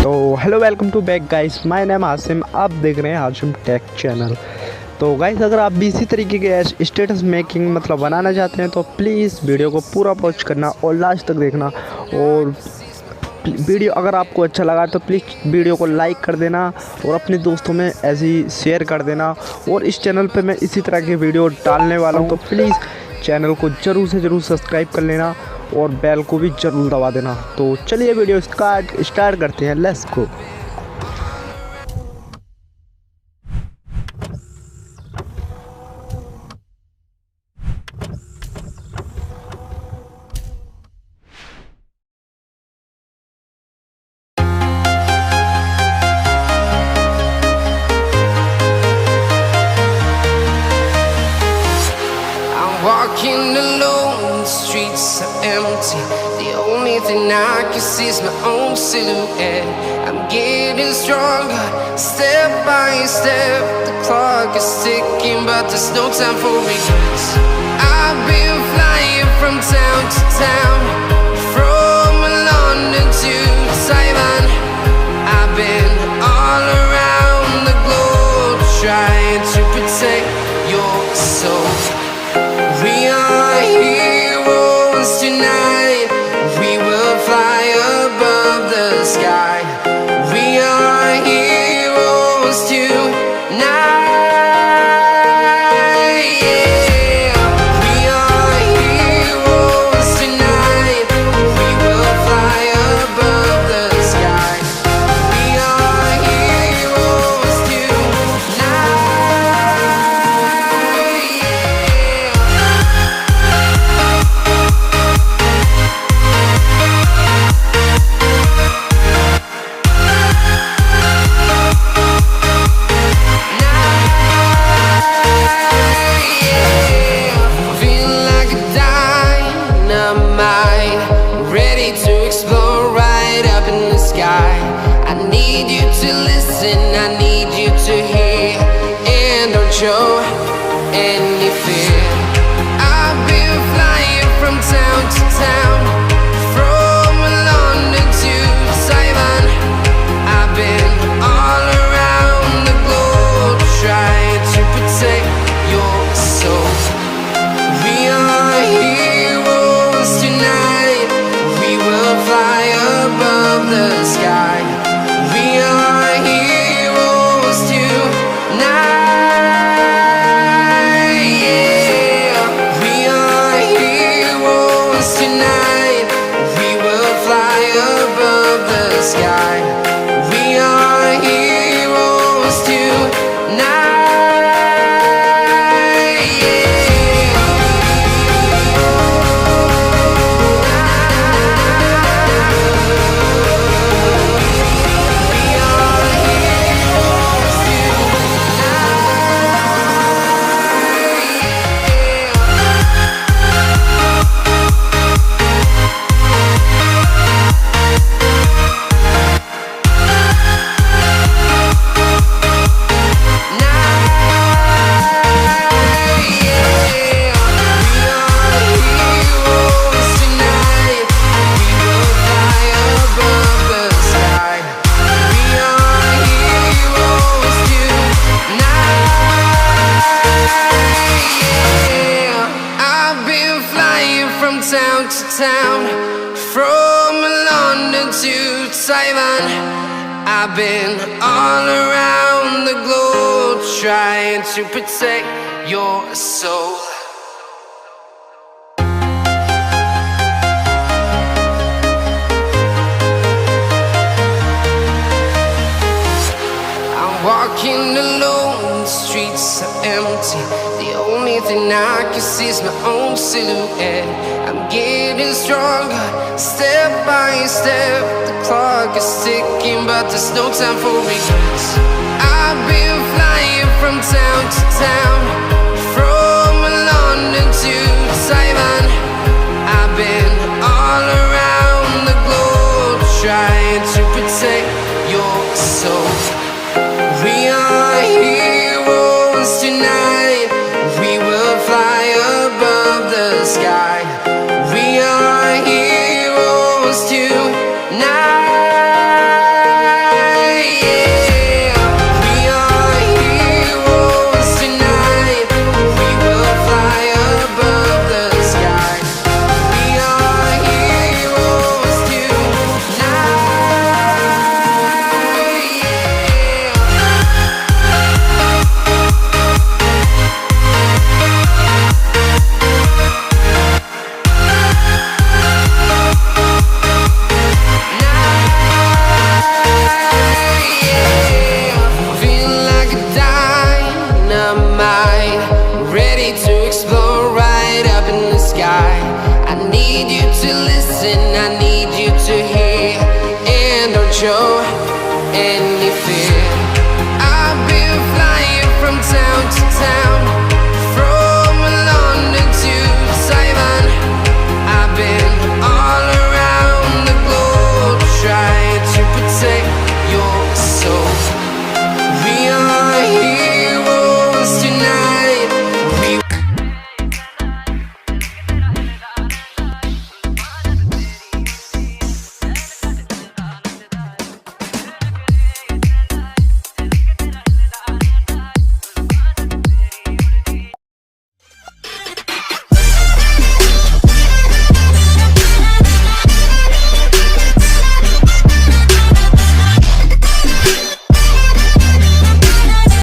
तो hello welcome to back guys, my name Hashim. आप देख रहे हैं हासिम टेक चैनल। तो गाइस अगर आप भी इसी तरीके के स्टेटस मेकिंग बनाना चाहते हैं तो प्लीज़ वीडियो को पूरा वॉच करना और लास्ट तक देखना। और वीडियो अगर आपको अच्छा लगा तो प्लीज़ वीडियो को लाइक कर देना और अपने दोस्तों में ऐसे ही शेयर कर देना। और इस चैनल पे मैं इसी तरह के वीडियो डालने वाला हूँ, तो प्लीज़ चैनल को ज़रूर से ज़रूर सब्सक्राइब कर लेना और बेल को भी ज़रूर दबा देना। तो चलिए वीडियो स्टार्ट करते हैं, let's go. Walking alone, the streets are empty. The only thing I can see is my own silhouette. I'm getting stronger, step by step. The clock is ticking, but there's no time for regrets. I've been flying from town to town, from London to Taiwan. I've been all around the globe, trying to protect your soul. We are heroes tonight. We will fly above the sky. We are heroes tonight. Yeah. We are heroes tonight. We will fly above the sky. We are heroes tonight. I need you to hear and don't show any fear. I've been flying from town to town, from London to Taiwan. I've been all around the globe, trying to protect your soul. We are heroes tonight. We will fly above the sky. We are heroes tonight. Yeah. We are heroes tonight. We will fly above the sky. We are heroes tonight. Yeah. Town to town, from London to Taiwan. I've been all around the globe, trying to protect your soul. I'm walking alone, the streets are empty. The only thing I can see is my own silhouette. I'm getting stronger, step by step. The clock is ticking, but there's no time for regrets. I've been flying from town to town, from London to Taiwan. I've been all around the globe, trying to protect your soul. We are heroes tonight. We will fly above the sky. We are heroes tonight. show any fear.